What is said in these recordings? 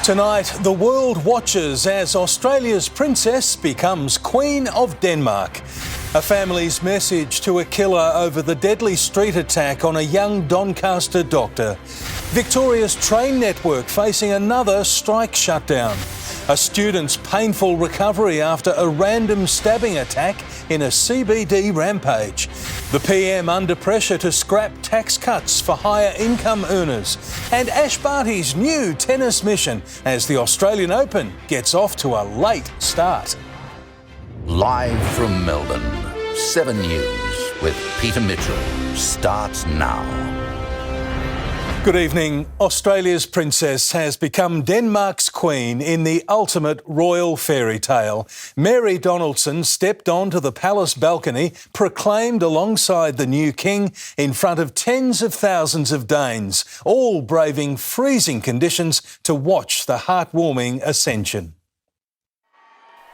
Tonight, the world watches as Australia's princess becomes Queen of Denmark. A family's message to a killer over the deadly street attack on a young Doncaster doctor. Victoria's train network facing another strike shutdown. A student's painful recovery after a random stabbing attack in a CBD rampage. The PM under pressure to scrap tax cuts for higher income earners. And Ash Barty's new tennis mission as the Australian Open gets off to a late start. Live from Melbourne, 7 News with Peter Mitchell starts now. Good evening. Australia's princess has become Denmark's queen in the ultimate royal fairy tale. Mary Donaldson stepped onto the palace balcony, proclaimed alongside the new king in front of tens of thousands of Danes, all braving freezing conditions to watch the heartwarming ascension.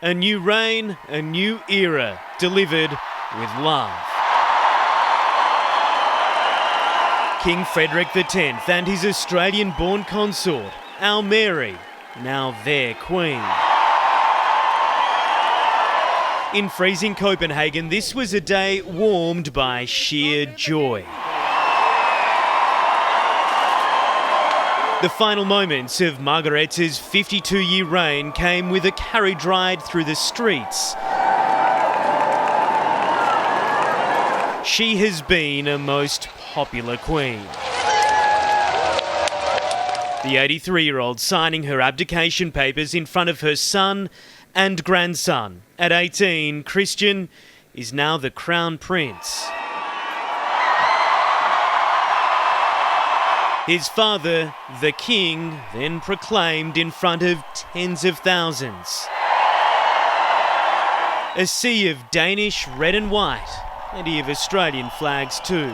A new reign, a new era, delivered with love. King Frederick X and his Australian-born consort, our Mary, now their queen. In freezing Copenhagen, this was a day warmed by sheer joy. The final moments of Margaretha's 52-year reign came with a carriage ride through the streets. She has been a most popular queen. The 83-year-old signing her abdication papers in front of her son and grandson. At 18, Christian is now the crown prince. His father, the king, then proclaimed in front of tens of thousands. A sea of Danish red and white, plenty of Australian flags too.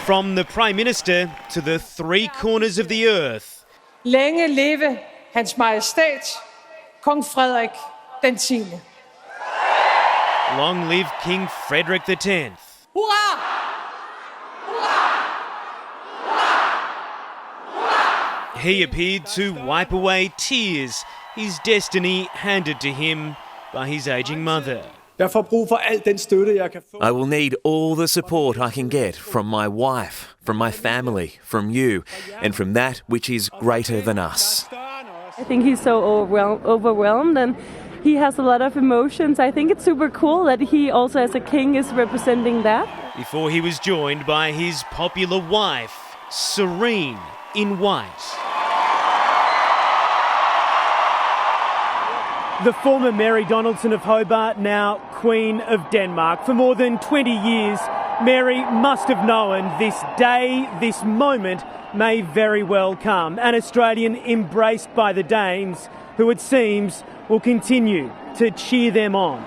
From the Prime Minister to the three corners of the earth. Længe leve Hans Majestæt, Kong Frederik X. Long live King Frederick X. Hurra! He appeared to wipe away tears, his destiny handed to him by his ageing mother. I will need all the support I can get from my wife, from my family, from you, and from that which is greater than us. I think he's so overwhelmed and he has a lot of emotions. I think it's super cool that he also as a king is representing that. Before he was joined by his popular wife, serene in white. The former Mary Donaldson of Hobart, now Queen of Denmark. For more than 20 years, Mary must have known this day, this moment may very well come. An Australian embraced by the Danes, who it seems will continue to cheer them on.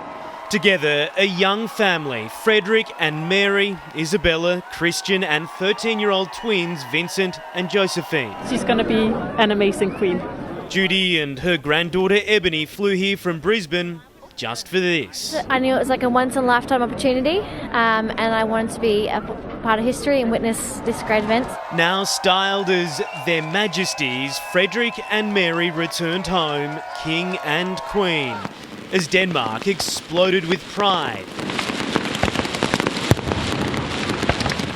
Together, a young family, Frederick and Mary, Isabella, Christian and 13-year-old twins Vincent and Josephine. She's going to be an amazing queen. Judy and her granddaughter Ebony flew here from Brisbane just for this. I knew it was like a once-in-a-lifetime opportunity and I wanted to be a part of history and witness this great event. Now styled as Their Majesties, Frederick and Mary returned home, King and Queen, as Denmark exploded with pride,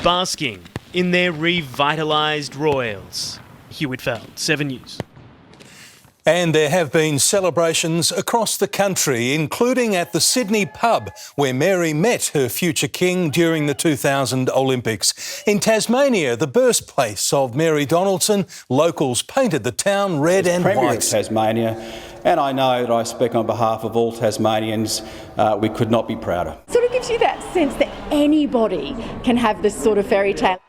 basking in their revitalised royals. Hugh Whitfeld, 7 News. And there have been celebrations across the country, including at the Sydney pub where Mary met her future king during the 2000 Olympics. In Tasmania, the birthplace of Mary Donaldson, locals painted the town red and Premier white. Of Tasmania, and I know that I speak on behalf of all Tasmanians, we could not be prouder. Sort of gives you that sense that anybody can have this sort of fairy tale.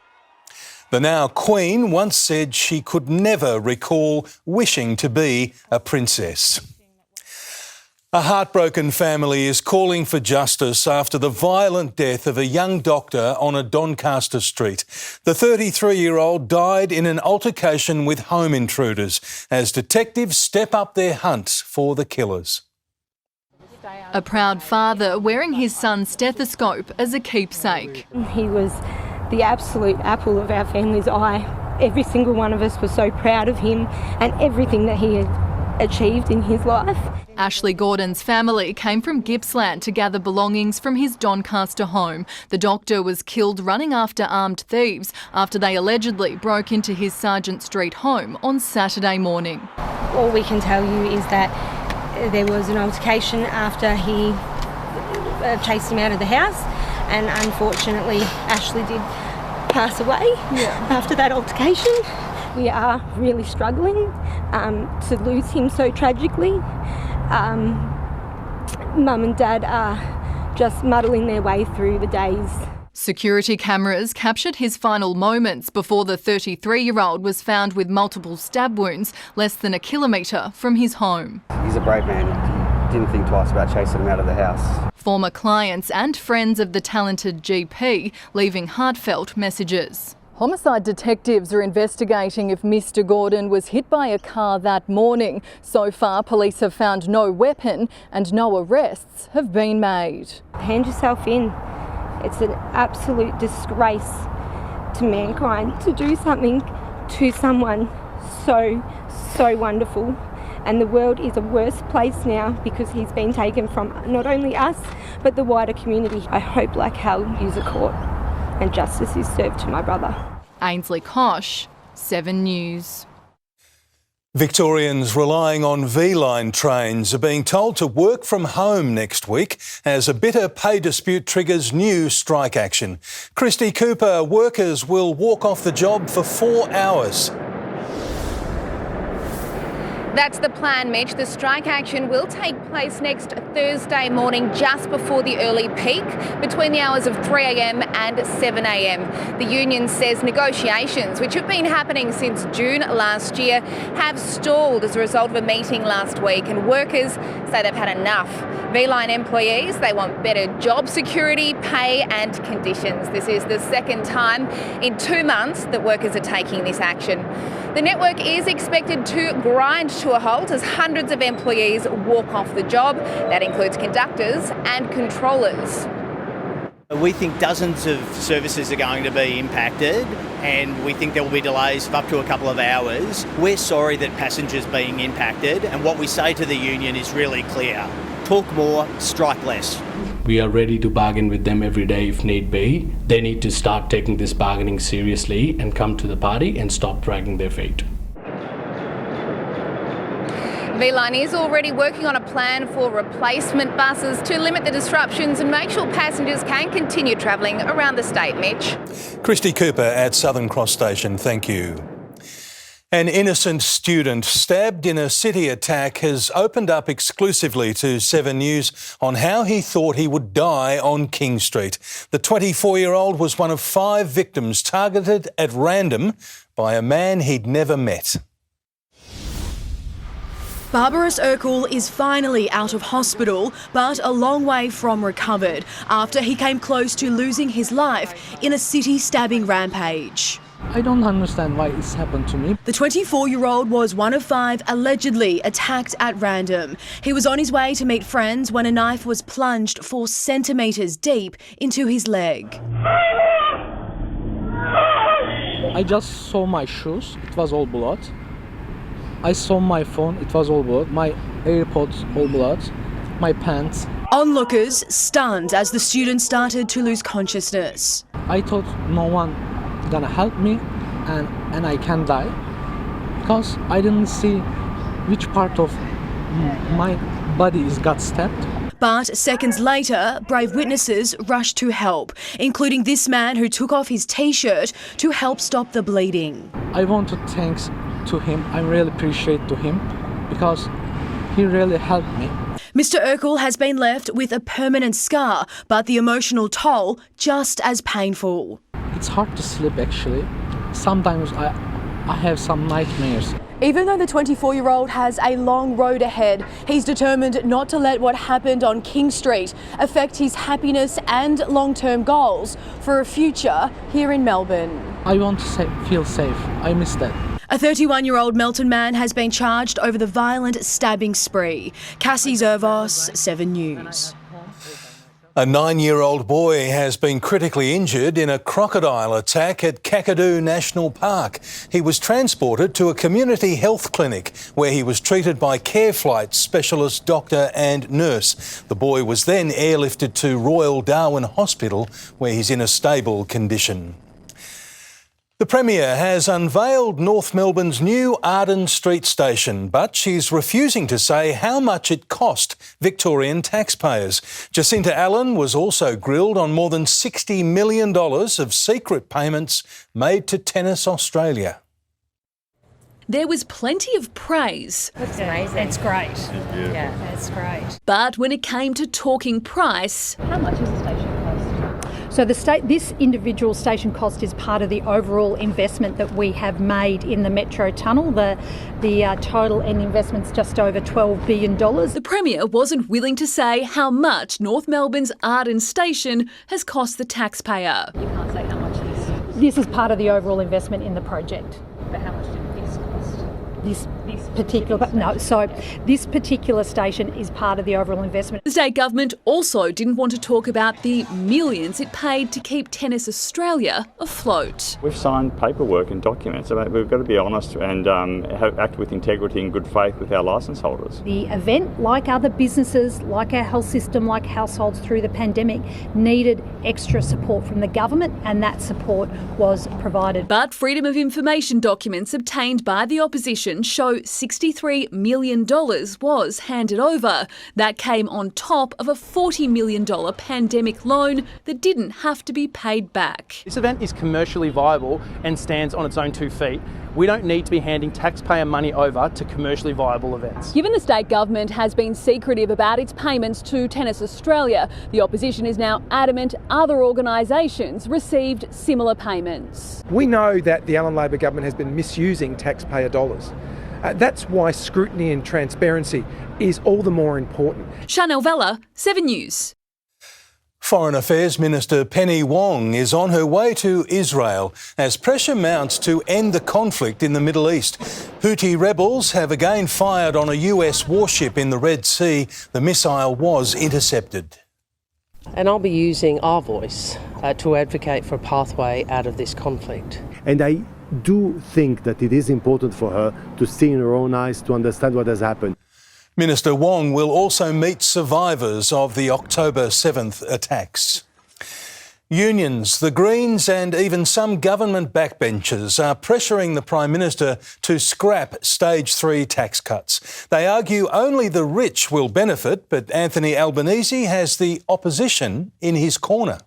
The now Queen once said she could never recall wishing to be a princess. A heartbroken family is calling for justice after the violent death of a young doctor on a Doncaster street. The 33-year-old died in an altercation with home intruders as detectives step up their hunt for the killers. A proud father wearing his son's stethoscope as a keepsake. He was the absolute apple of our family's eye. every single one of us was so proud of him and everything that he had achieved in his life. Ashley Gordon's family came from Gippsland to gather belongings from his Doncaster home. The doctor was killed running after armed thieves after they allegedly broke into his Sargent Street home on Saturday morning. All we can tell you is that there was an altercation after he chased him out of the house, and unfortunately Ashley did pass away after that altercation. We are really struggling to lose him so tragically. Mum and Dad are just muddling their way through the days. Security cameras captured his final moments before the 33-year-old was found with multiple stab wounds less than a kilometre from his home. He's a brave man. He didn't think twice about chasing him out of the house. Former clients and friends of the talented GP leaving heartfelt messages. Homicide detectives are investigating if Mr. Gordon was hit by a car that morning. So far, police have found no weapon and no arrests have been made. Hand yourself in. It's an absolute disgrace to mankind to do something to someone so wonderful. And the world is a worse place now because he's been taken from not only us, but the wider community. I hope like hell he's a court and justice is served to my brother. Ainsley Kosh, 7 News. Victorians relying on V-Line trains are being told to work from home next week as a bitter pay dispute triggers new strike action. Christy Cooper, workers will walk off the job for 4 hours. That's the plan, Mitch. The strike action will take place next Thursday morning just before the early peak, between the hours of 3 a.m. and 7 a.m. The union says negotiations, which have been happening since June last year, have stalled as a result of a meeting last week, and workers say they've had enough. V-Line employees, they want better job security, pay and conditions. This is the second time in 2 months that workers are taking this action. The network is expected to grind to a halt as hundreds of employees walk off the job. That includes conductors and controllers. We think dozens of services are going to be impacted, and we think there will be delays of up to a couple of hours. We're sorry that passengers are being impacted, and what we say to the union is really clear. Talk more, strike less. We are ready to bargain with them every day if need be. They need to start taking this bargaining seriously and come to the party and stop dragging their feet. V-Line is already working on a plan for replacement buses to limit the disruptions and make sure passengers can continue travelling around the state, Mitch. Christy Cooper at Southern Cross Station, thank you. An innocent student stabbed in a city attack has opened up exclusively to 7 News on how he thought he would die on King Street. The 24-year-old was one of 5 victims targeted at random by a man he'd never met. Barbaros Urkel is finally out of hospital, but a long way from recovered after he came close to losing his life in a city stabbing rampage. I don't understand why it's happened to me. The 24-year-old was one of 5 allegedly attacked at random. He was on his way to meet friends when a knife was plunged 4 centimetres deep into his leg. I just saw my shoes, it was all blood. I saw my phone, it was all blood. My AirPods, all blood. My pants. Onlookers stunned as the student started to lose consciousness. I thought no one gonna help me and I can die because I didn't see which part of my body is got stabbed. But seconds later, brave witnesses rushed to help, including this man who took off his t-shirt to help stop the bleeding. I want to thank to him. I really appreciate to him because he really helped me. Mr. Urkel has been left with a permanent scar, but the emotional toll just as painful. It's hard to sleep actually. Sometimes I have some nightmares. Even though the 24-year-old has a long road ahead, he's determined not to let what happened on King Street affect his happiness and long-term goals for a future here in Melbourne. I want to feel safe. I miss that. A 31-year-old Melton man has been charged over the violent stabbing spree. Cassie Zervos, 7 News. A 9-year-old boy has been critically injured in a crocodile attack at Kakadu National Park. He was transported to a community health clinic where he was treated by Care Flight specialist doctor and nurse. The boy was then airlifted to Royal Darwin Hospital where he's in a stable condition. The Premier has unveiled North Melbourne's new Arden Street station, but she's refusing to say how much it cost Victorian taxpayers. Jacinta Allen was also grilled on more than $60 million of secret payments made to Tennis Australia. There was plenty of praise. That's amazing. It's great. Yeah, that's great. But when it came to talking price... How much is the station cost? So this individual station cost is part of the overall investment that we have made in the Metro Tunnel. The total end investment's just over $12 billion. The Premier wasn't willing to say how much North Melbourne's Arden Station has cost the taxpayer. You can't say how much it is. This is part of the overall investment in the project. But how much did this cost? This particular station is part of the overall investment. The state government also didn't want to talk about the millions it paid to keep Tennis Australia afloat. We've signed paperwork and documents. We've got to be honest and act with integrity and good faith with our licence holders. The event, like other businesses, like our health system, like households through the pandemic, needed extra support from the government, and that support was provided. But Freedom of Information documents obtained by the opposition show $63 million was handed over. That came on top of a $40 million pandemic loan that didn't have to be paid back. This event is commercially viable and stands on its own 2 feet. We don't need to be handing taxpayer money over to commercially viable events. Given the state government has been secretive about its payments to Tennis Australia, the opposition is now adamant other organisations received similar payments. We know that the Allen Labor government has been misusing taxpayer dollars. That's why scrutiny and transparency is all the more important. Chanel Vella, 7 News. Foreign Affairs Minister Penny Wong is on her way to Israel as pressure mounts to end the conflict in the Middle East. Houthi rebels have again fired on a US warship in the Red Sea. The missile was intercepted. And I'll be using our voice to advocate for a pathway out of this conflict. And I do think that it is important for her to see in her own eyes, to understand what has happened. Minister Wong will also meet survivors of the October 7th attacks. Unions, the Greens and even some government backbenchers are pressuring the Prime Minister to scrap Stage 3 tax cuts. They argue only the rich will benefit, but Anthony Albanese has the opposition in his corner.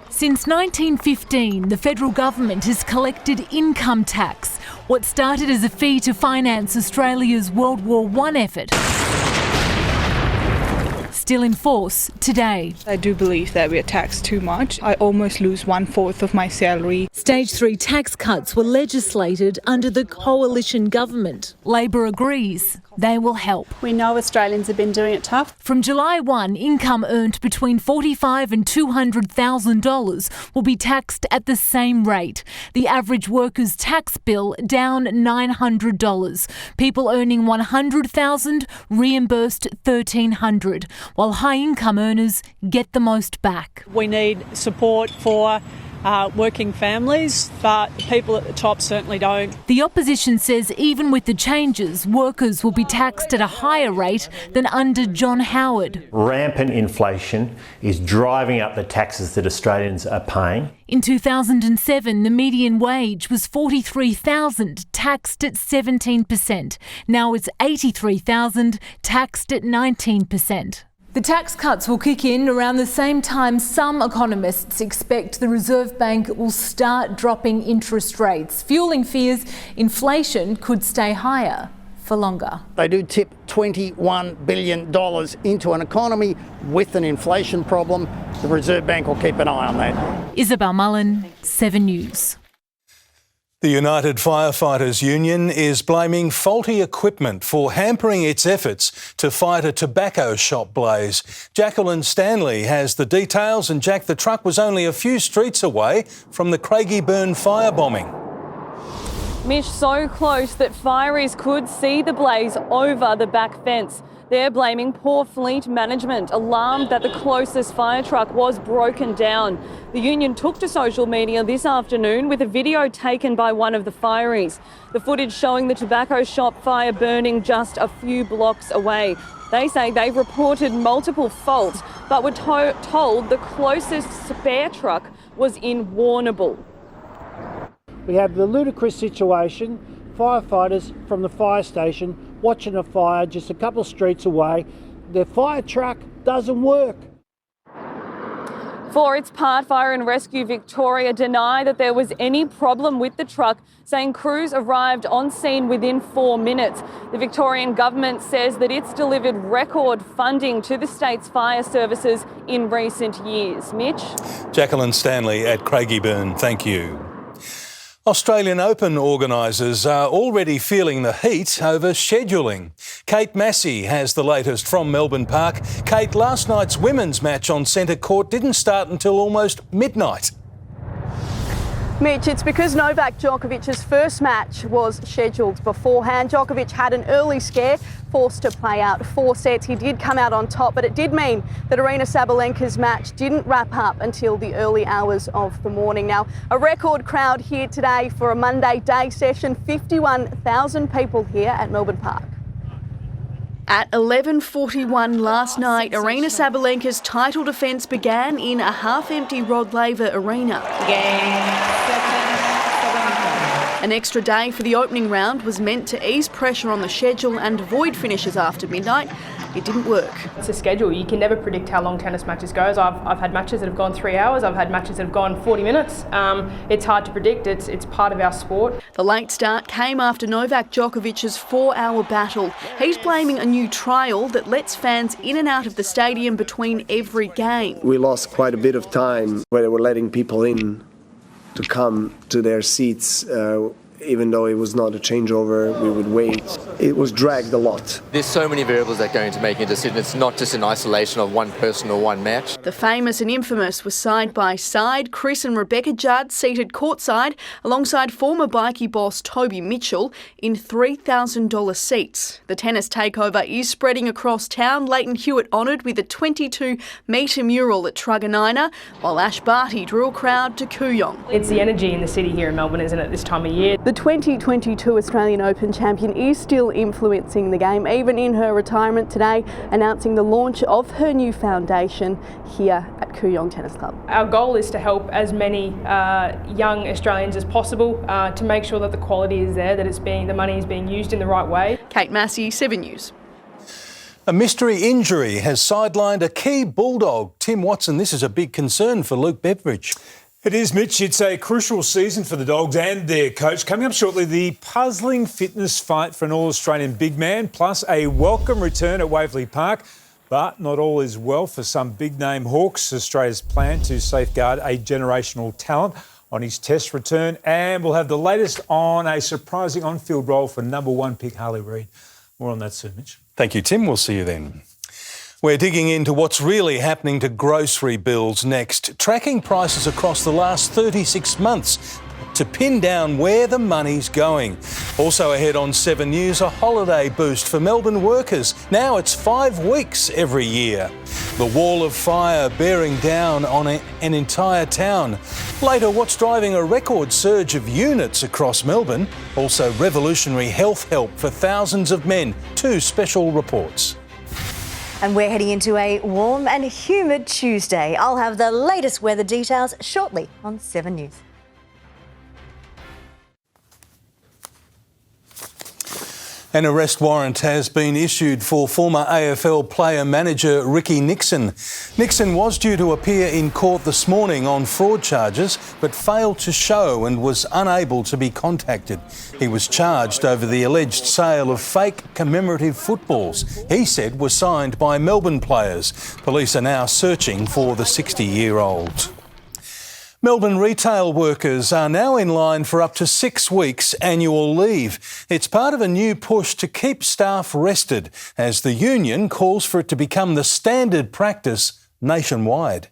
Since 1915, the federal government has collected income tax, what started as a fee to finance Australia's World War I effort. Still in force today. I do believe that we are taxed too much. I almost lose 1/4 of my salary. Stage 3 tax cuts were legislated under the coalition government. Labor agrees they will help. We know Australians have been doing it tough. From July 1, income earned between $45,000 and $200,000 will be taxed at the same rate. The average worker's tax bill down $900. People earning $100,000 reimbursed $1,300, while high-income earners get the most back. We need support for working families, but people at the top certainly don't. The opposition says even with the changes, workers will be taxed at a higher rate than under John Howard. Rampant inflation is driving up the taxes that Australians are paying. In 2007, the median wage was $43,000, taxed at 17%. Now it's $83,000, taxed at 19%. The tax cuts will kick in around the same time some economists expect the Reserve Bank will start dropping interest rates, fueling fears inflation could stay higher for longer. They do tip $21 billion into an economy with an inflation problem. The Reserve Bank will keep an eye on that. Isabel Mullen, 7 News. The United Firefighters Union is blaming faulty equipment for hampering its efforts to fight a tobacco shop blaze. Jacqueline Stanley has the details, and Jack, the truck was only a few streets away from the Craigieburn firebombing. Mitch, so close that fireys could see the blaze over the back fence. They're blaming poor fleet management, alarmed that the closest fire truck was broken down. The union took to social media this afternoon with a video taken by one of the fireys. The footage showing the tobacco shop fire burning just a few blocks away. They say they've reported multiple faults, but were told the closest spare truck was in Warrnambool. We have the ludicrous situation, firefighters from the fire station watching a fire just a couple of streets away. Their fire truck doesn't work. For its part, Fire and Rescue Victoria deny that there was any problem with the truck, saying crews arrived on scene within 4 minutes. The Victorian government says that it's delivered record funding to the state's fire services in recent years. Mitch? Jacqueline Stanley at Craigieburn, thank you. Australian Open organisers are already feeling the heat over scheduling. Kate Massey has the latest from Melbourne Park. Kate, last night's women's match on centre court didn't start until almost midnight. Mitch, it's because Novak Djokovic's first match was scheduled beforehand. Djokovic had an early scare, forced to play out 4 sets. He did come out on top, but it did mean that Aryna Sabalenka's match didn't wrap up until the early hours of the morning. Now, a record crowd here today for a Monday day session, 51,000 people here at Melbourne Park. At 11:41 last night, Aryna Sabalenka's title defence began in a half-empty Rod Laver arena. An extra day for the opening round was meant to ease pressure on the schedule and avoid finishes after midnight. It didn't work. It's a schedule. You can never predict how long tennis matches goes. I've had matches that have gone 3 hours. I've had matches that have gone 40 minutes. It's hard to predict. It's part of our sport. The late start came after Novak Djokovic's 4-hour battle. He's blaming a new trial that lets fans in and out of the stadium between every game. We lost quite a bit of time where they were letting people in to come to their seats. Even though it was not a changeover, we would wait. It was dragged a lot. There's so many variables that go into making a decision. It's not just an isolation of one person or one match. The famous and infamous were side by side. Chris and Rebecca Judd seated courtside alongside former bikie boss Toby Mitchell in $3,000 seats. The tennis takeover is spreading across town. Leighton Hewitt honoured with a 22-metre mural at Truganina, while Ash Barty drew a crowd to Kooyong. It's the energy in the city here in Melbourne, isn't it, this time of year? The 2022 Australian Open champion is still influencing the game, even in her retirement today, announcing the launch of her new foundation here at Kooyong Tennis Club. Our goal is to help as many young Australians as possible to make sure that the quality is there, that the money is being used in the right way. Kate Massey, 7 News. A mystery injury has sidelined a key bulldog. Tim Watson, this is a big concern for Luke Beveridge. It is, Mitch. It's a crucial season for the Dogs and their coach. Coming up shortly, the puzzling fitness fight for an All-Australian big man, plus a welcome return at Waverley Park. But not all is well for some big-name Hawks. Australia's plan to safeguard a generational talent on his test return. And we'll have the latest on a surprising on-field role for #1 pick Harley Reid. More on that soon, Mitch. Thank you, Tim. We'll see you then. We're digging into what's really happening to grocery bills next, tracking prices across the last 36 months to pin down where the money's going. Also ahead on 7 News, a holiday boost for Melbourne workers. Now it's 5 weeks every year. The wall of fire bearing down on an entire town. Later, what's driving a record surge of units across Melbourne? Also revolutionary health help for thousands of men. 2 special reports. And we're heading into a warm and humid Tuesday. I'll have the latest weather details shortly on 7 News. An arrest warrant has been issued for former AFL player-manager Ricky Nixon. Nixon was due to appear in court this morning on fraud charges, but failed to show and was unable to be contacted. He was charged over the alleged sale of fake commemorative footballs he said were signed by Melbourne players. Police are now searching for the 60-year-old. Melbourne retail workers are now in line for up to 6 weeks annual leave. It's part of a new push to keep staff rested as the union calls for it to become the standard practice nationwide.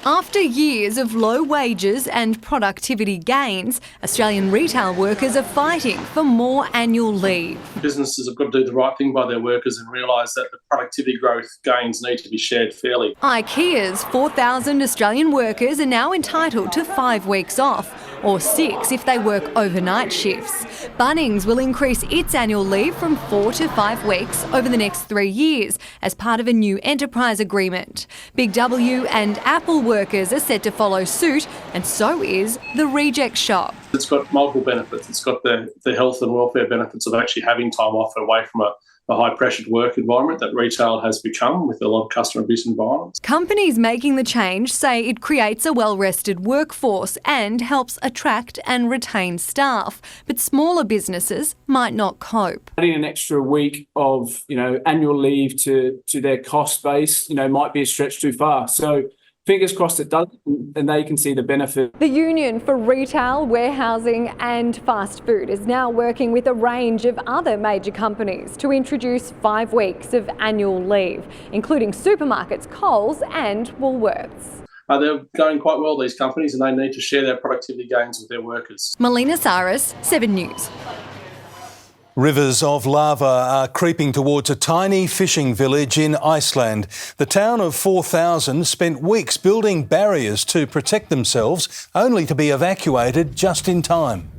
After years of low wages and productivity gains, Australian retail workers are fighting for more annual leave. Businesses have got to do the right thing by their workers and realise that the productivity growth gains need to be shared fairly. IKEA's 4,000 Australian workers are now entitled to 5 weeks off, or 6 if they work overnight shifts. Bunnings will increase its annual leave from 4 to 5 weeks over the next 3 years as part of a new enterprise agreement. Big W and Apple workers are set to follow suit, and so is the Reject Shop. It's got multiple benefits. It's got the health and welfare benefits of actually having time off away from a high-pressured work environment that retail has become with a lot of customer abuse and violence. Companies making the change say it creates a well-rested workforce and helps attract and retain staff, but smaller businesses might not cope. Adding an extra week of, annual leave to their cost base, might be a stretch too far. So fingers crossed it does, and they can see the benefit. The Union for Retail, Warehousing and Fast Food is now working with a range of other major companies to introduce 5 weeks of annual leave, including supermarkets, Coles and Woolworths. They're going quite well, these companies, and they need to share their productivity gains with their workers. Melina Saris, 7 News. Rivers of lava are creeping towards a tiny fishing village in Iceland. The town of 4,000 spent weeks building barriers to protect themselves, only to be evacuated just in time.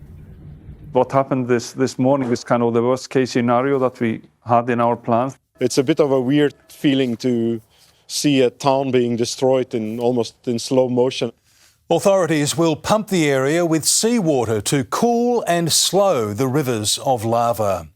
What happened this morning is kind of the worst case scenario that we had in our plans. It's a bit of a weird feeling to see a town being destroyed almost in slow motion. Authorities will pump the area with seawater to cool and slow the rivers of lava.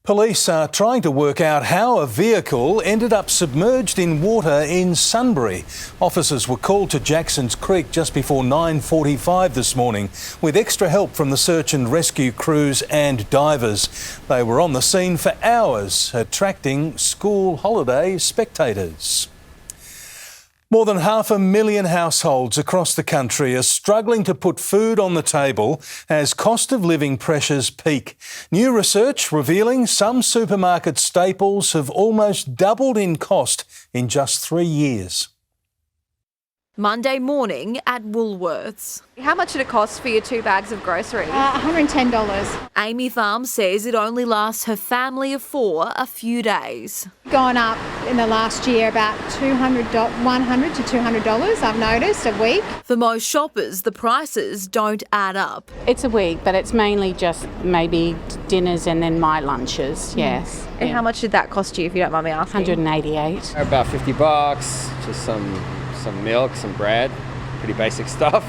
Police are trying to work out how a vehicle ended up submerged in water in Sunbury. Officers were called to Jackson's Creek just before 9:45 this morning with extra help from the search and rescue crews and divers. They were on the scene for hours, attracting school holiday spectators. More than 500,000 households across the country are struggling to put food on the table as cost of living pressures peak. New research revealing some supermarket staples have almost doubled in cost in just 3 years. Monday morning at Woolworths. How much did it cost for your 2 bags of groceries? $110. Amy Farm says it only lasts her family of 4 a few days. Gone up in the last year about $100 to $200, I've noticed, a week. For most shoppers, the prices don't add up. It's a week, but it's mainly just maybe dinners and then my lunches, yes. And how much did that cost you, if you don't mind me asking? $188. About $50, just some milk, some bread, pretty basic stuff.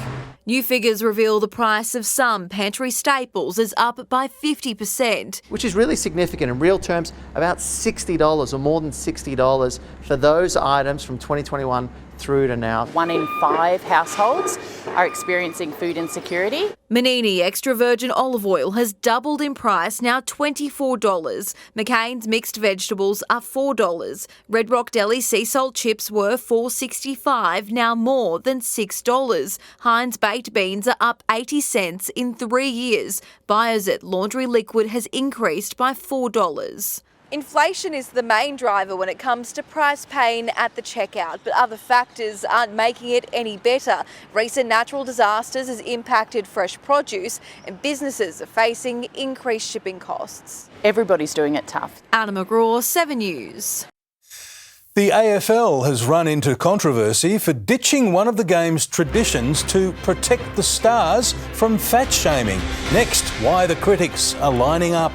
New figures reveal the price of some pantry staples is up by 50%. Which is really significant. In real terms, about $60 or more than $60 for those items from 2021 through to now. 1 in 5 households are experiencing food insecurity. Manini extra virgin olive oil has doubled in price, now $24. McCain's mixed vegetables are $4. Red Rock Deli sea salt chips were $4.65, now more than $6. Heinz baked beans are up 80 cents in 3 years. Bioset laundry liquid has increased by $4. Inflation is the main driver when it comes to price pain at the checkout, but other factors aren't making it any better. Recent natural disasters has impacted fresh produce and businesses are facing increased shipping costs. Everybody's doing it tough. Anna McGraw, 7 News. The AFL has run into controversy for ditching one of the game's traditions to protect the stars from fat shaming. Next, why the critics are lining up.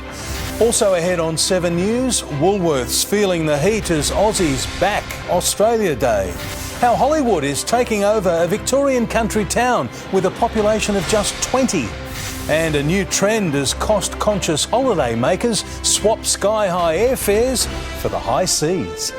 Also ahead on 7 News, Woolworths feeling the heat as Aussies back Australia Day. How Hollywood is taking over a Victorian country town with a population of just 20. And a new trend as cost-conscious holiday makers swap sky-high airfares for the high seas.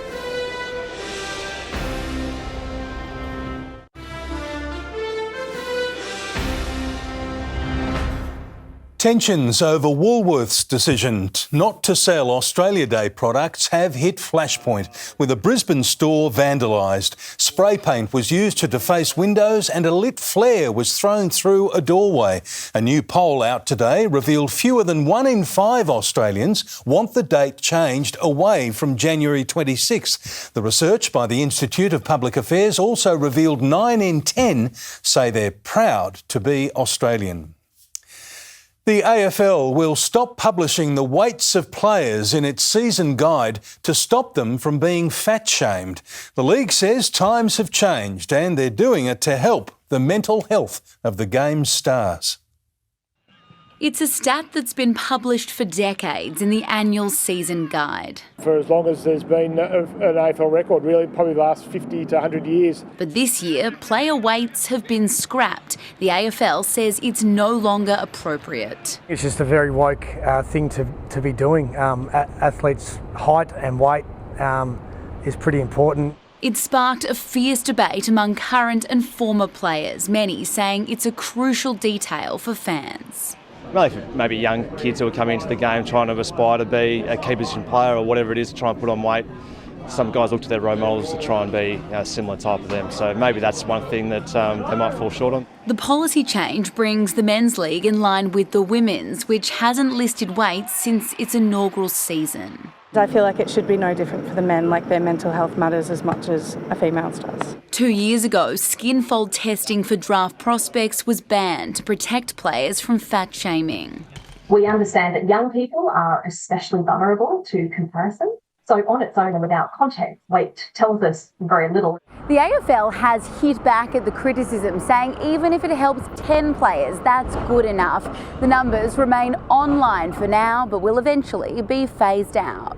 Tensions over Woolworth's decision not to sell Australia Day products have hit flashpoint, with a Brisbane store vandalised. Spray paint was used to deface windows and a lit flare was thrown through a doorway. A new poll out today revealed fewer than 1 in 5 Australians want the date changed away from January 26th. The research by the Institute of Public Affairs also revealed 9 in 10 say they're proud to be Australian. The AFL will stop publishing the weights of players in its season guide to stop them from being fat-shamed. The league says times have changed and they're doing it to help the mental health of the game's stars. It's a stat that's been published for decades in the annual season guide. For as long as there's been an AFL record, really, probably the last 50 to 100 years. But this year, player weights have been scrapped. The AFL says it's no longer appropriate. It's just a very woke thing to be doing. Athletes' height and weight is pretty important. It sparked a fierce debate among current and former players, many saying it's a crucial detail for fans. Really for maybe young kids who are coming into the game trying to aspire to be a key position player or whatever it is, to try and put on weight. Some guys look to their role models to try and be a similar type of them. So maybe that's one thing that they might fall short on. The policy change brings the men's league in line with the women's, which hasn't listed weights since its inaugural season. I feel like it should be no different for the men, like their mental health matters as much as a female's does. 2 years ago, skin fold testing for draft prospects was banned to protect players from fat shaming. We understand that young people are especially vulnerable to comparison. So on its own and without context, weight tells us very little. The AFL has hit back at the criticism, saying even if it helps 10 players, that's good enough. The numbers remain online for now, but will eventually be phased out.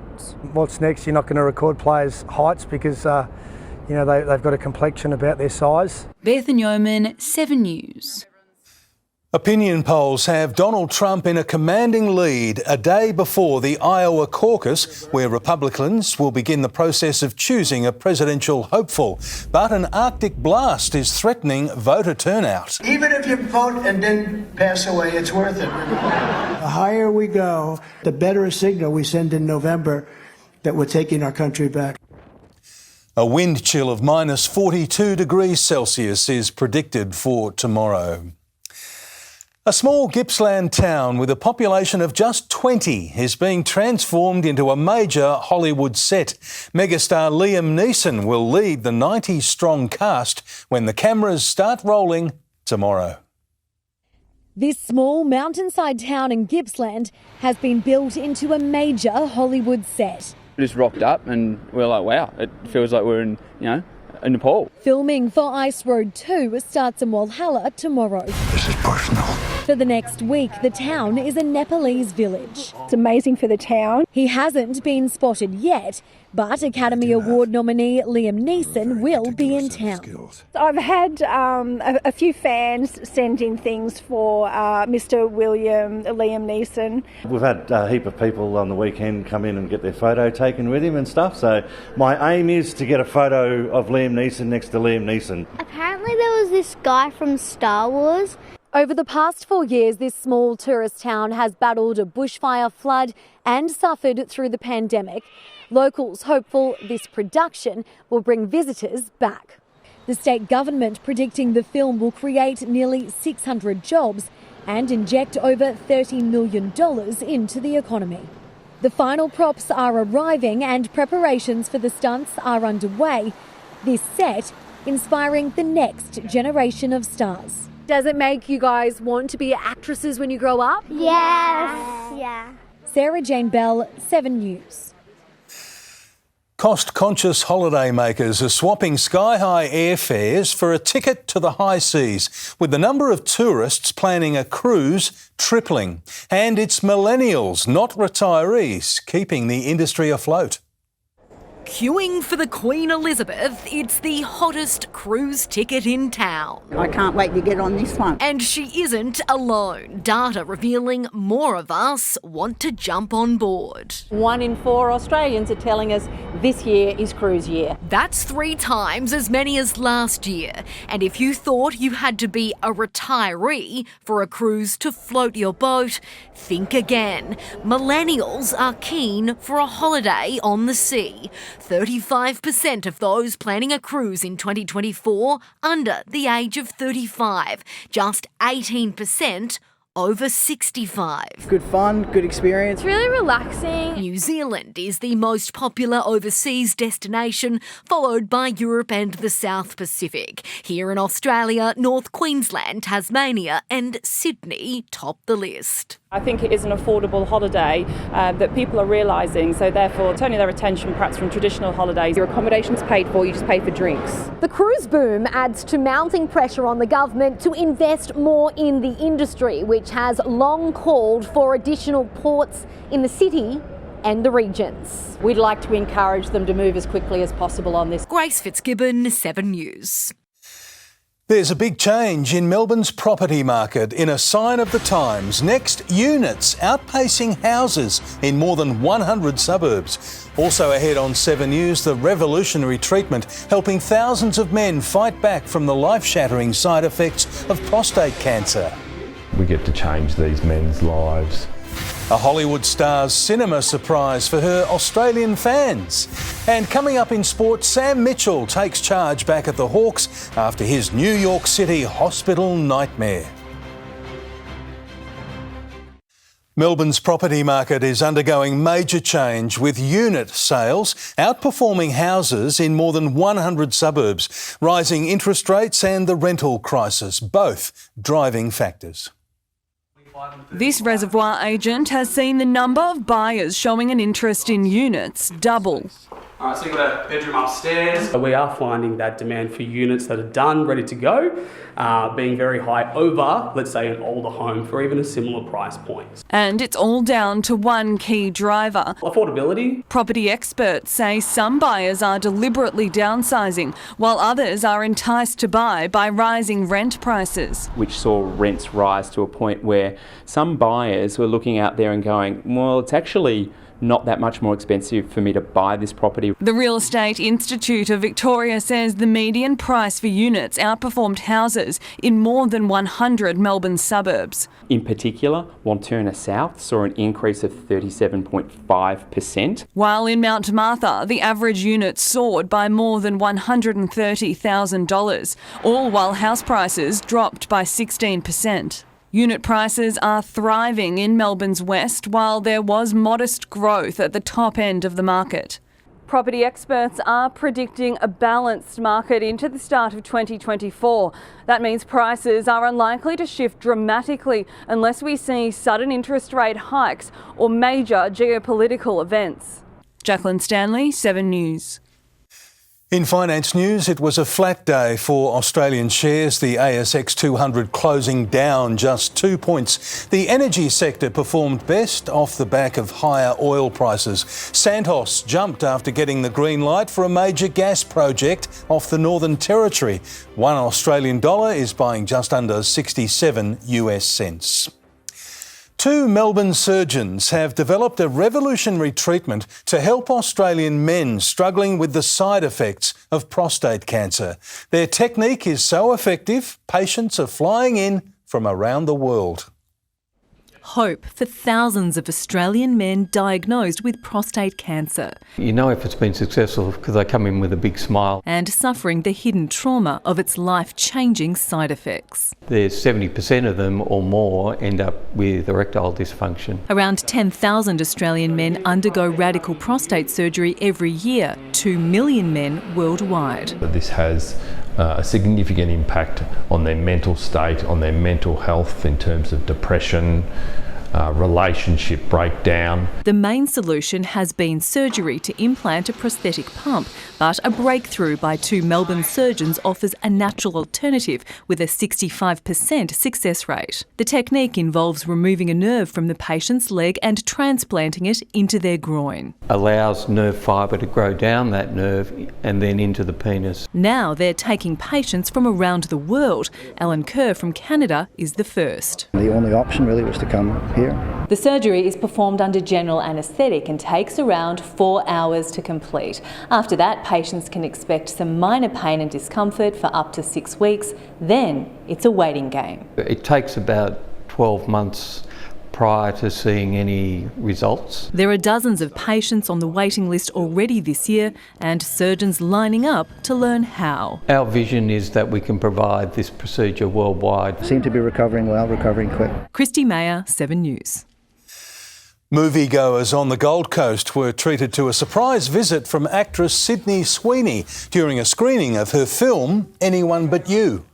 What's next? You're not going to record players' heights because they've got a complexion about their size. Bethan Yeoman, 7 News. Opinion polls have Donald Trump in a commanding lead a day before the Iowa caucus, where Republicans will begin the process of choosing a presidential hopeful. But an Arctic blast is threatening voter turnout. Even if you vote and then pass away, it's worth it. The higher we go, the better a signal we send in November that we're taking our country back. A wind chill of minus 42 degrees Celsius is predicted for tomorrow. A small Gippsland town with a population of just 20 is being transformed into a major Hollywood set. Megastar Liam Neeson will lead the 90-strong cast when the cameras start rolling tomorrow. This small mountainside town in Gippsland has been built into a major Hollywood set. We just rocked up and we were like, wow, it feels like we're in Nepal. Filming for Ice Road 2 starts in Walhalla tomorrow. This is personal. For the next week, the town is a Nepalese village. It's amazing for the town. He hasn't been spotted yet, but Academy Award nominee Liam Neeson will be in town. I've had a few fans send in things for Mr. Liam Neeson. We've had a heap of people on the weekend come in and get their photo taken with him and stuff, so my aim is to get a photo of Liam Neeson next to Liam Neeson. Apparently there was this guy from Star Wars. Over the past 4 years, this small tourist town has battled a bushfire, flood and suffered through the pandemic. Locals hopeful this production will bring visitors back. The state government predicting the film will create nearly 600 jobs and inject over $30 million into the economy. The final props are arriving and preparations for the stunts are underway. This set inspiring the next generation of stars. Does it make you guys want to be actresses when you grow up? Yes. Yeah. Sarah Jane Bell, 7 News. Cost-conscious holidaymakers are swapping sky-high airfares for a ticket to the high seas, with the number of tourists planning a cruise tripling. And it's millennials, not retirees, keeping the industry afloat. Queuing for the Queen Elizabeth, it's the hottest cruise ticket in town. I can't wait to get on this one. And she isn't alone. Data revealing more of us want to jump on board. 1 in 4 Australians are telling us this year is cruise year. That's 3 times as many as last year. And if you thought you had to be a retiree for a cruise to float your boat, think again. Millennials are keen for a holiday on the sea. 35% of those planning a cruise in 2024 under the age of 35. Just 18% over 65. Good fun, good experience. It's really relaxing. New Zealand is the most popular overseas destination, followed by Europe and the South Pacific. Here in Australia, North Queensland, Tasmania and Sydney top the list. I think it is an affordable holiday that people are realising, so therefore turning their attention perhaps from traditional holidays. Your accommodation's paid for, you just pay for drinks. The cruise boom adds to mounting pressure on the government to invest more in the industry, which has long called for additional ports in the city and the regions. We'd like to encourage them to move as quickly as possible on this. Grace Fitzgibbon, 7 News. There's a big change in Melbourne's property market in a sign of the times. Next, units outpacing houses in more than 100 suburbs. Also ahead on 7 News, the revolutionary treatment helping thousands of men fight back from the life-shattering side effects of prostate cancer. We get to change these men's lives. A Hollywood star's cinema surprise for her Australian fans. And coming up in sport, Sam Mitchell takes charge back at the Hawks after his New York City hospital nightmare. Melbourne's property market is undergoing major change, with unit sales outperforming houses in more than 100 suburbs. Rising interest rates and the rental crisis, both driving factors. This reservoir agent has seen the number of buyers showing an interest in units double. All right, so you've got a bedroom upstairs. We are finding that demand for units that are done, ready to go, being very high over, let's say, an older home for even a similar price point. And it's all down to one key driver: affordability. Property experts say some buyers are deliberately downsizing, while others are enticed to buy by rising rent prices. Which saw rents rise to a point where some buyers were looking out there and going, well, it's actually not that much more expensive for me to buy this property. The Real Estate Institute of Victoria says the median price for units outperformed houses in more than 100 Melbourne suburbs. In particular, Wantirna South saw an increase of 37.5%. While in Mount Martha, the average unit soared by more than $130,000, all while house prices dropped by 16%. Unit prices are thriving in Melbourne's west, while there was modest growth at the top end of the market. Property experts are predicting a balanced market into the start of 2024. That means prices are unlikely to shift dramatically unless we see sudden interest rate hikes or major geopolitical events. Jacqueline Stanley, 7 News. In finance news, it was a flat day for Australian shares, the ASX 200 closing down just 2 points. The energy sector performed best off the back of higher oil prices. Santos jumped after getting the green light for a major gas project off the Northern Territory. $1 Australian is buying just under 67 US cents. 2 Melbourne surgeons have developed a revolutionary treatment to help Australian men struggling with the side effects of prostate cancer. Their technique is so effective, patients are flying in from around the world. Hope for thousands of Australian men diagnosed with prostate cancer. You know if it's been successful because they come in with a big smile. And suffering the hidden trauma of its life-changing side effects. There's 70% of them or more end up with erectile dysfunction. Around 10,000 Australian men undergo radical prostate surgery every year, 2 million men worldwide. This has a significant impact on their mental state, on their mental health in terms of depression, relationship breakdown. The main solution has been surgery to implant a prosthetic pump, but a breakthrough by 2 Melbourne surgeons offers a natural alternative with a 65% success rate. The technique involves removing a nerve from the patient's leg and transplanting it into their groin. Allows nerve fibre to grow down that nerve and then into the penis. Now they're taking patients from around the world. Alan Kerr from Canada is the first. The only option really was to come here. The surgery is performed under general anaesthetic and takes around 4 hours to complete. After that, patients can expect some minor pain and discomfort for up to 6 weeks. Then it's a waiting game. It takes about 12 months prior to seeing any results. There are dozens of patients on the waiting list already this year and surgeons lining up to learn how. Our vision is that we can provide this procedure worldwide. Seem to be recovering well, recovering quick. Christy Mayer, 7 News. Moviegoers on the Gold Coast were treated to a surprise visit from actress Sydney Sweeney during a screening of her film, Anyone But You.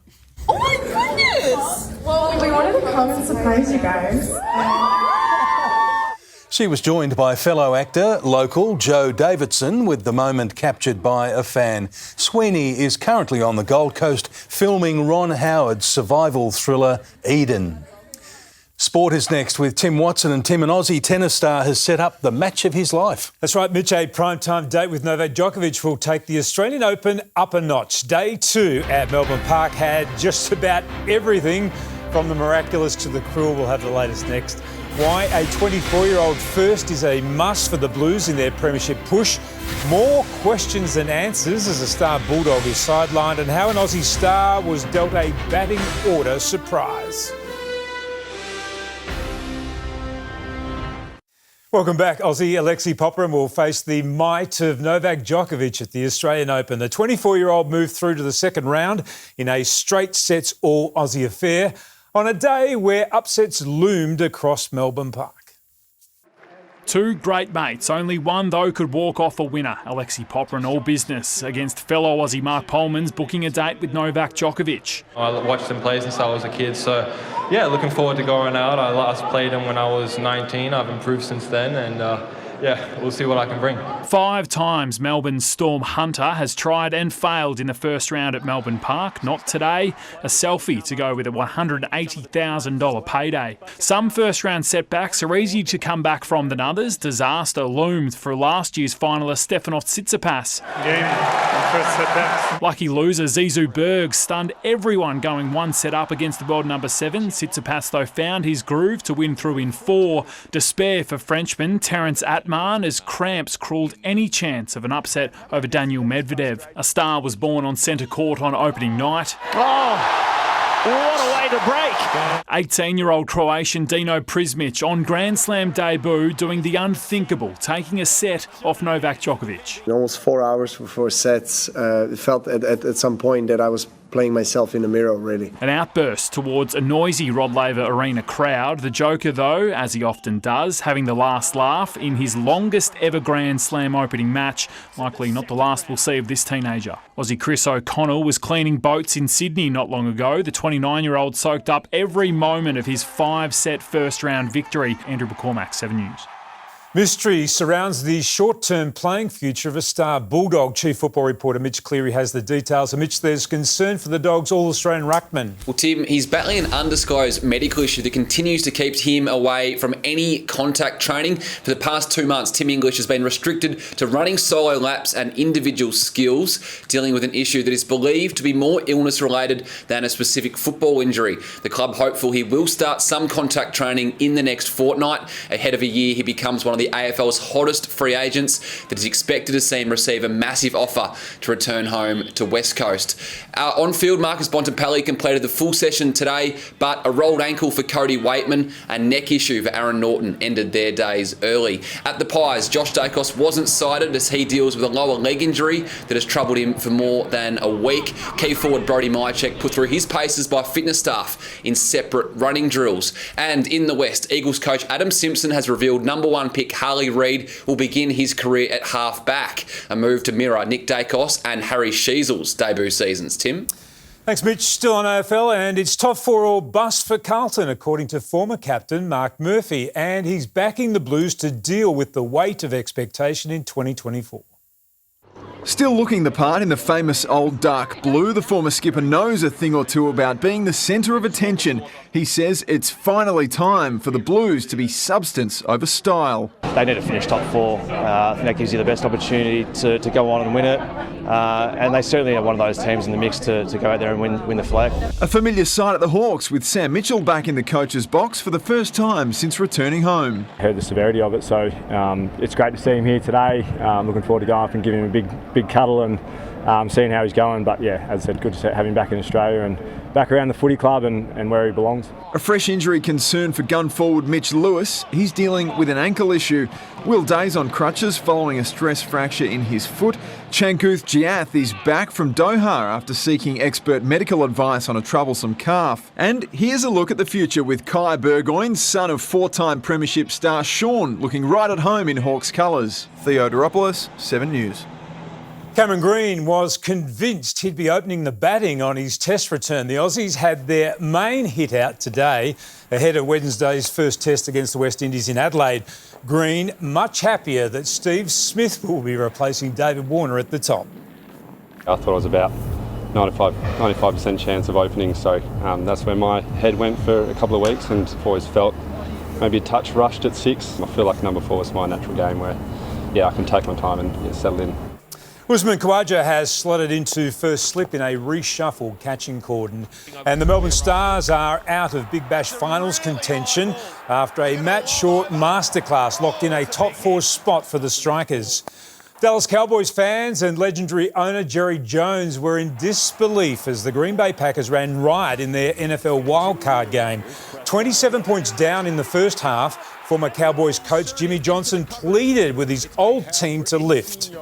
Oh my goodness! Well, we wanted to come and surprise you guys. She was joined by fellow actor, local Joe Davidson, with the moment captured by a fan. Sweeney is currently on the Gold Coast filming Ron Howard's survival thriller, Eden. Sport is next with Tim Watson, and Tim, an Aussie tennis star, has set up the match of his life. That's right, Mitch. A primetime date with Novak Djokovic will take the Australian Open up a notch. Day 2 at Melbourne Park had just about everything from the miraculous to the cruel. We'll have the latest next. Why a 24-year-old first is a must for the Blues in their premiership push. More questions than answers as a star Bulldog is sidelined, and how an Aussie star was dealt a batting order surprise. Welcome back. Aussie Alexei Popyrin will face the might of Novak Djokovic at the Australian Open. The 24-year-old moved through to the second round in a straight sets all-Aussie affair on a day where upsets loomed across Melbourne Park. Two great mates, only one though could walk off a winner. Alexei Popyrin all business against fellow Aussie Mark Polman's booking a date with Novak Djokovic. I watched him play since I was a kid, so yeah, looking forward to going out. I last played him when I was 19. I've improved since then, and yeah, we'll see what I can bring. 5 times Melbourne's Storm Hunter has tried and failed in the first round at Melbourne Park. Not today. A selfie to go with a $180,000 payday. Some first round setbacks are easier to come back from than others. Disaster loomed for last year's finalist Stefanos Tsitsipas. First setbacks. Lucky loser Zizou Berg stunned everyone going 1 set up against the world number 7. Tsitsipas though found his groove to win through in 4. Despair for Frenchman Terence Atman as cramps crawled any chance of an upset over Daniil Medvedev. A star was born on centre court on opening night. Oh, what a way to break. 18-year-old Croatian Dino Prismic on Grand Slam debut doing the unthinkable, taking a set off Novak Djokovic. In almost 4 hours for 4 sets, it felt at some point that I was playing myself in the mirror already. An outburst towards a noisy Rod Laver Arena crowd. The Joker, though, as he often does, having the last laugh in his longest ever Grand Slam opening match. Likely not the last we'll see of this teenager. Aussie Chris O'Connell was cleaning boats in Sydney not long ago. The 29-year-old soaked up every moment of his 5-set first-round victory. Andrew McCormack, 7 News. Mystery surrounds the short-term playing future of a star Bulldog. Chief football reporter Mitch Cleary has the details. And Mitch, there's concern for the Dogs' All-Australian ruckman. Well, Tim, he's battling an undisclosed medical issue that continues to keep him away from any contact training. For the past 2 months, Tim English has been restricted to running solo laps and individual skills, dealing with an issue that is believed to be more illness-related than a specific football injury. The club hopeful he will start some contact training in the next fortnight. Ahead of a year, he becomes one of the AFL's hottest free agents that is expected to see him receive a massive offer to return home to West Coast. On-field, Marcus Bontempelli completed the full session today, but a rolled ankle for Cody Waitman, a neck issue for Aaron Norton ended their days early. At the Pies, Josh Dacos wasn't cited as he deals with a lower leg injury that has troubled him for more than a week. Key forward Brody Mychek put through his paces by fitness staff in separate running drills. And in the West, Eagles coach Adam Simpson has revealed number 1 pick Harley Reid will begin his career at half-back, a move to mirror Nick Dacos and Harry Sheezel's debut seasons. Tim? Thanks, Mitch. Still on AFL, and it's top 4 or bust for Carlton, according to former captain Mark Murphy, and he's backing the Blues to deal with the weight of expectation in 2024. Still looking the part in the famous old dark blue, the former skipper knows a thing or two about being the centre of attention. He says it's finally time for the Blues to be substance over style. They need to finish top 4. I think that gives you the best opportunity to go on and win it. And they certainly are one of those teams in the mix to go out there and win the flag. A familiar sight at the Hawks with Sam Mitchell back in the coach's box for the first time since returning home. Heard the severity of it, so it's great to see him here today. Looking forward to going up and giving him a big cuddle and seeing how he's going. But yeah, as I said, good to have him back in Australia and back around the footy club and where he belongs. A fresh injury concern for gun forward Mitch Lewis. He's dealing with an ankle issue. Will Day's on crutches following a stress fracture in his foot. Chankuth Giath is back from Doha after seeking expert medical advice on a troublesome calf. And here's a look at the future with Kai Burgoyne, son of 4-time premiership star Sean, looking right at home in Hawks colours. Theo Doropoulos, 7 News. Cameron Green was convinced he'd be opening the batting on his test return. The Aussies had their main hit out today ahead of Wednesday's first test against the West Indies in Adelaide. Green much happier that Steve Smith will be replacing David Warner at the top. I thought it was about 95% chance of opening, so that's where my head went for a couple of weeks, and always felt maybe a touch rushed at 6. I feel like number 4 is my natural game where, I can take my time and settle in. Usman Khawaja has slotted into first slip in a reshuffled catching cordon, and the Melbourne Stars are out of Big Bash finals contention after a match-short masterclass locked in a top 4 spot for the Strikers. Dallas Cowboys fans and legendary owner Jerry Jones were in disbelief as the Green Bay Packers ran riot in their NFL wildcard game. 27 points down in the first half, former Cowboys coach Jimmy Johnson pleaded with his old team to lift.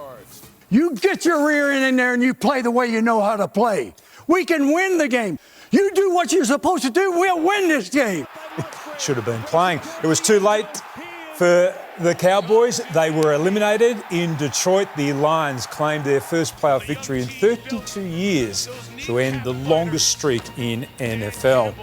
You get your rear end in there and you play the way you know how to play. We can win the game. You do what you're supposed to do, we'll win this game. Should have been playing. It was too late for the Cowboys. They were eliminated. In Detroit, the Lions claimed their first playoff victory in 32 years to end the longest streak in NFL.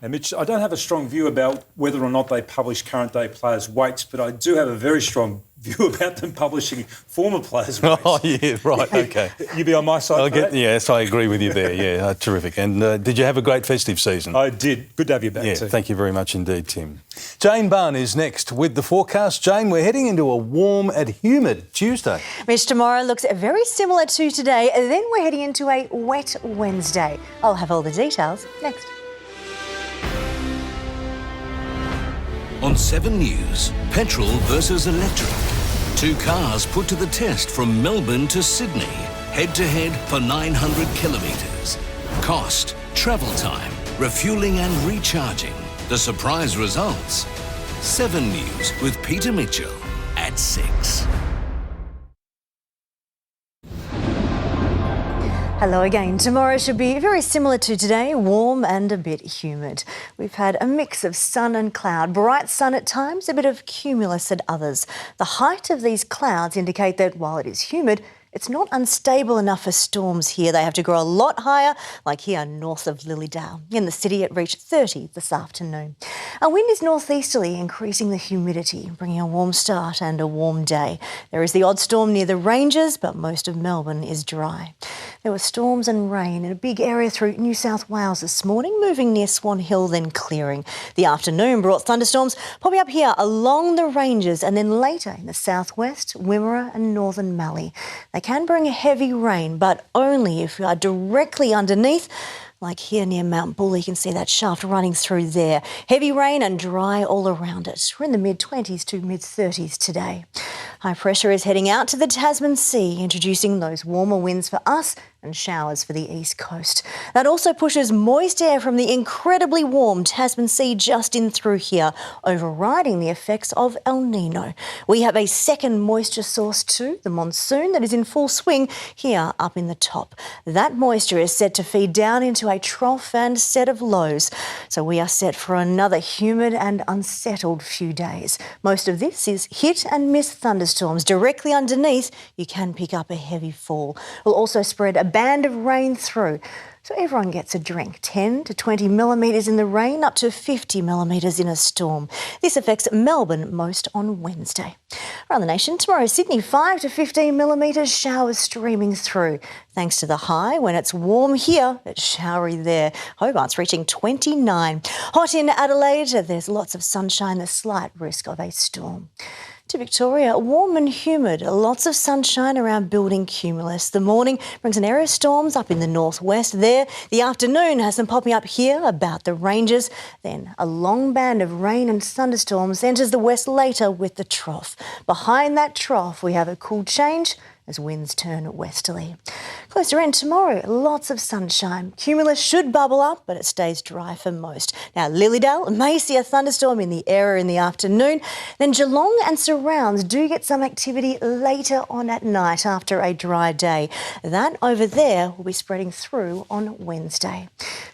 Now, Mitch, I don't have a strong view about whether or not they publish current day players' weights, but I do have a very strong view about them publishing former players' weights. Oh, yeah, right, OK. You be on my side for that? Yes, I agree with you there, yeah, terrific. And did you have a great festive season? I did. Good to have you back, too. Thank you very much indeed, Tim. Jane Bunn is next with the forecast. Jane, we're heading into a warm and humid Tuesday. Mitch, tomorrow looks very similar to today, and then we're heading into a wet Wednesday. I'll have all the details next. On 7 News, petrol versus electric. 2 cars put to the test from Melbourne to Sydney, head-to-head for 900 kilometres. Cost, travel time, refuelling and recharging. The surprise results. 7 News with Peter Mitchell at 6. Hello again. Tomorrow should be very similar to today, warm and a bit humid. We've had a mix of sun and cloud, bright sun at times, a bit of cumulus at others. The height of these clouds indicate that while it is humid, it's not unstable enough for storms here. They have to grow a lot higher, like here north of Lilydale. In the city, it reached 30 this afternoon. Our wind is northeasterly, increasing the humidity, bringing a warm start and a warm day. There is the odd storm near the ranges, but most of Melbourne is dry. There were storms and rain in a big area through New South Wales this morning, moving near Swan Hill, then clearing. The afternoon brought thunderstorms popping up here along the ranges and then later in the southwest, Wimmera and northern Mallee. They can bring a heavy rain, but only if you are directly underneath. Like here near Mount Bull, you can see that shaft running through there. Heavy rain and dry all around it. We're in the mid-20s to mid-30s today. High pressure is heading out to the Tasman Sea, introducing those warmer winds for us and showers for the east coast. That also pushes moist air from the incredibly warm Tasman Sea just in through here, overriding the effects of El Nino. We have a second moisture source too, the monsoon that is in full swing here up in the top. That moisture is set to feed down into a trough and set of lows. So we are set for another humid and unsettled few days. Most of this is hit and miss thunderstorms. Directly underneath, you can pick up a heavy fall. We'll also spread a band of rain through. So everyone gets a drink. 10 to 20 millimetres in the rain, up to 50 millimetres in a storm. This affects Melbourne most on Wednesday. Around the nation, tomorrow Sydney 5 to 15 millimetres, showers streaming through. Thanks to the high, when it's warm here, it's showery there. Hobart's reaching 29. Hot in Adelaide, there's lots of sunshine, the slight risk of a storm. To Victoria, warm and humid, lots of sunshine around building cumulus. The morning brings an area of storms up in the northwest there. The afternoon has them popping up here about the ranges. Then a long band of rain and thunderstorms enters the west later with the trough. Behind that trough, we have a cool change as winds turn westerly. Closer in tomorrow, lots of sunshine. Cumulus should bubble up, but it stays dry for most. Now, Lilydale may see a thunderstorm in the area in the afternoon. Then Geelong and surrounds do get some activity later on at night after a dry day. That over there will be spreading through on Wednesday.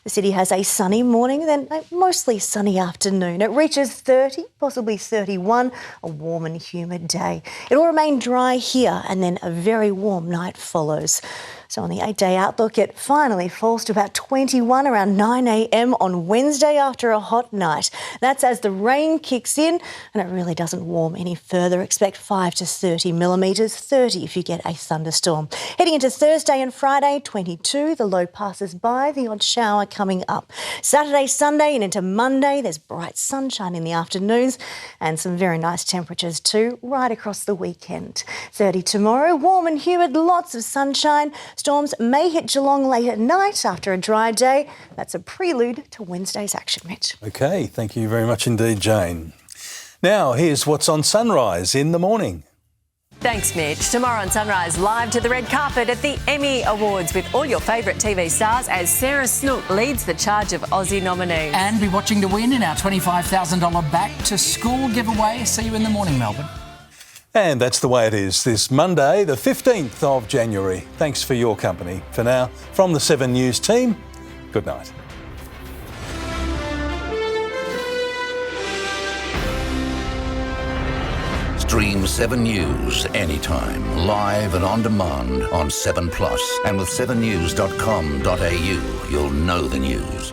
The city has a sunny morning, then a mostly sunny afternoon. It reaches 30, possibly 31, a warm and humid day. It will remain dry here and then a very warm night follows. So on the 8-day outlook, it finally falls to about 21 around 9 a.m. on Wednesday after a hot night. That's as the rain kicks in and it really doesn't warm any further. Expect 5 to 30 millimetres, 30 if you get a thunderstorm. Heading into Thursday and Friday, 22, the low passes by, the odd shower coming up. Saturday, Sunday and into Monday, there's bright sunshine in the afternoons and some very nice temperatures too right across the weekend. 30 tomorrow, warm and humid, lots of sunshine. Storms may hit Geelong late at night after a dry day. That's a prelude to Wednesday's action, Mitch. OK, thank you very much indeed, Jane. Now, here's what's on Sunrise in the morning. Thanks, Mitch. Tomorrow on Sunrise, live to the red carpet at the Emmy Awards with all your favourite TV stars as Sarah Snook leads the charge of Aussie nominees. And be watching to win in our $25,000 Back to School giveaway. See you in the morning, Melbourne. And that's the way it is this Monday, the 15th of January. Thanks for your company. For now, from the 7 News team, good night. Stream 7 News anytime, live and on demand on 7plus and with 7news.com.au. You'll know the news.